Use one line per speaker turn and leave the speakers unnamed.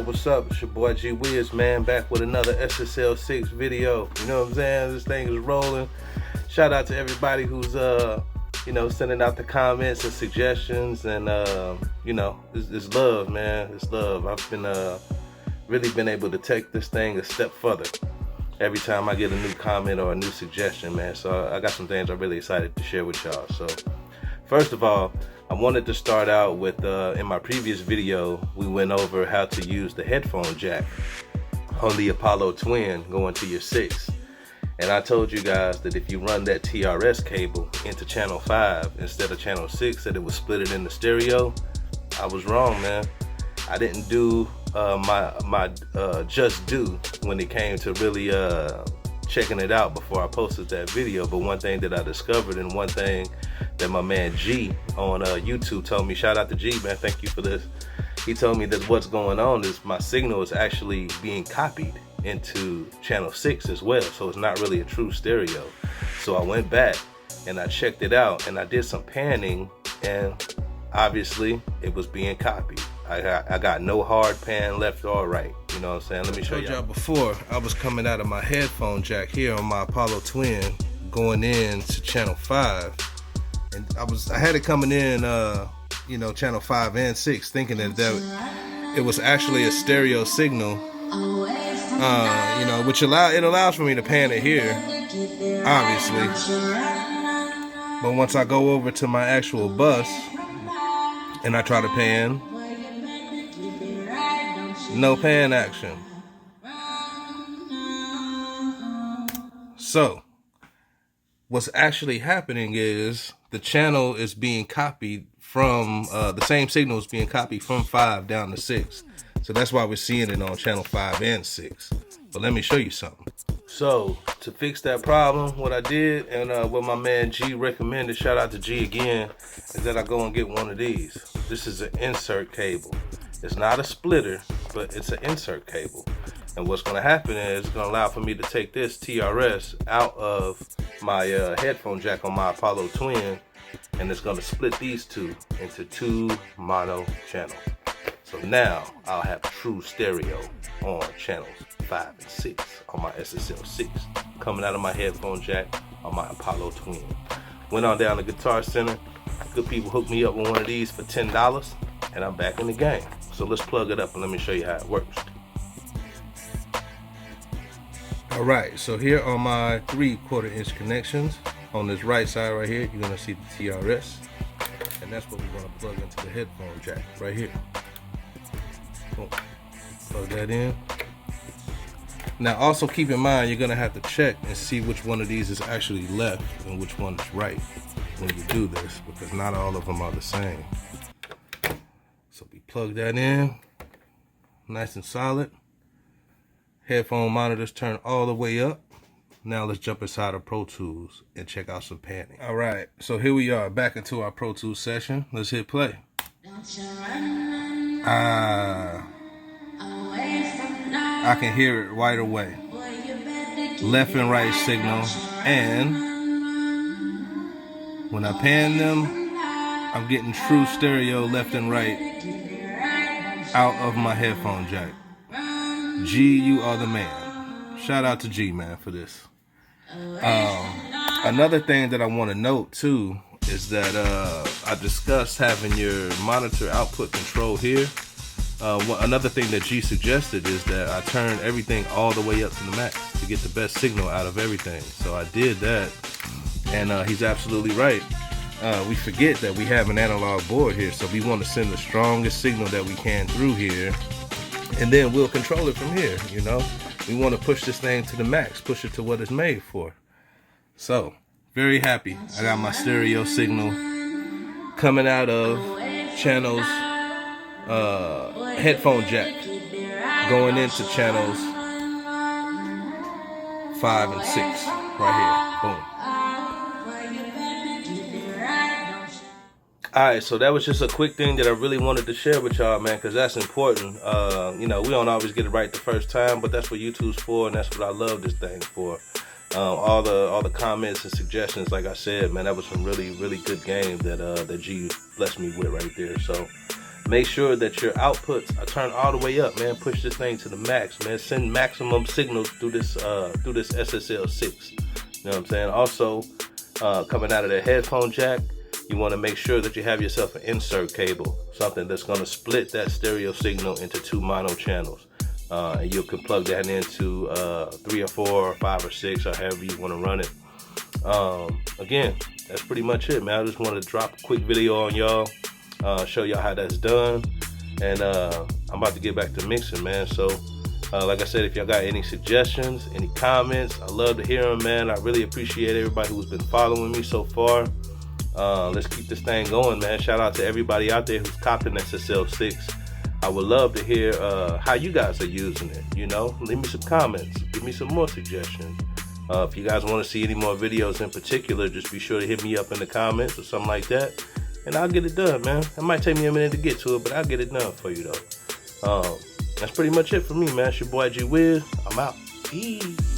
What's up? It's your boy G-Wiz, man, back with another SSL SiX video. You know what I'm saying? This thing is rolling. Shout out to everybody who's, sending out the comments and suggestions, and, it's love, man. It's love. I've been, really been able to take this thing a step further every time I get a new comment or a new suggestion, man. So I got some things I'm really excited to share with y'all. So first of all, I wanted to start out with, in my previous video, we went over how to use the headphone jack on the Apollo Twin going to your SiX. And I told you guys that if you run that TRS cable into channel 5 instead of channel 6, that it would split it in the stereo. I was wrong, man. I didn't do my just due when it came to really checking it out before I posted that video. But one thing that I discovered, and one thing that my man G on YouTube told me, shout out to G, man, thank you for this. He told me that what's going on is my signal is actually being copied into channel 6 as well, so it's not really a true stereo. So I went back and I checked it out and I did some panning, and obviously it was being copied. I got no hard pan left or right. You know what I'm saying? Let me show y'all. Before, I was coming out of my headphone jack here on my Apollo Twin going in to channel 5, and I had it coming in channel 5 and 6, thinking that it was actually a stereo signal, which allows for me to pan it here, obviously. But once I go over to my actual bus and I try to pan, no pan action. So what's actually happening is the channel is being copied from the same signal is being copied from 5 down to 6. So that's why we're seeing it on channel 5 and 6. But let me show you something. So to fix that problem, what I did, and what my man G recommended, shout out to G again, is that I go and get one of these. This is an insert cable. It's not a splitter, but it's an insert cable. And what's going to happen is it's going to allow for me to take this TRS out of my headphone jack on my Apollo Twin, and it's going to split these two into 2 mono channels. So now I'll have true stereo on channels 5 and 6 on my SSL SiX, coming out of my headphone jack on my Apollo Twin. Went on down to Guitar Center. Good people hooked me up with one of these for $10, and I'm back in the game. So let's plug it up and let me show you how it works. All right, so here are my 3/4 inch connections. On this right side right here, you're gonna see the TRS, and that's what we're gonna plug into the headphone jack right here. Boom. Plug that in. Now also keep in mind, you're gonna have to check and see which one of these is actually left and which one is right when you do this, because not all of them are the same. So we plug that in, nice and solid. Headphone monitors turn all the way up. Now let's jump inside of Pro Tools and check out some panning. All right, so here we are back into our Pro Tools session. Let's hit play. I can hear it right away. Left and right signal, and when I pan them, I'm getting true stereo left and right out of my headphone jack. G, you are the man. Shout out to G, man, for this. Another thing that I want to note too is that I discussed having your monitor output control here. Another thing that G suggested is that I turn everything all the way up to the max to get the best signal out of everything. So I did that, and he's absolutely right. We forget that we have an analog board here, so we want to send the strongest signal that we can through here, and then we'll control it from here. We want to push this thing to the max, push it to what it's made for. So very happy I got my stereo signal coming out of channels headphone jack going into channels 5 and 6 right here. Boom. Alright, so that was just a quick thing that I really wanted to share with y'all, man, because that's important. We don't always get it right the first time, but that's what YouTube's for, and that's what I love this thing for. All the comments and suggestions, like I said, man, that was some really good game that G blessed me with right there. So Make sure that your outputs are turned all the way up, man. Push this thing to the max, man. Send maximum signals through this SSL SiX. You know what I'm saying? Also, coming out of the headphone jack, you want to make sure that you have yourself an insert cable, something that's going to split that stereo signal into 2 mono channels. And you can plug that into 3 or 4 or 5 or 6 or however you want to run it. Again, that's pretty much it, man. I just wanted to drop a quick video on y'all, show y'all how that's done, and I'm about to get back to mixing, man. So like I said, if y'all got any suggestions, any comments, I love to hear them, man. I really appreciate everybody who's been following me so far. Let's keep this thing going, man. Shout out to everybody out there who's copping SSL SiX. I would love to hear how you guys are using it. You know, leave me some comments, give me some more suggestions. If you guys want to see any more videos in particular, just be sure to hit me up in the comments or something like that, and I'll get it done, man. It might take me a minute to get to it, but I'll get it done for you, though. That's pretty much it for me, man. It's your boy G-Wiz. I'm out. Peace.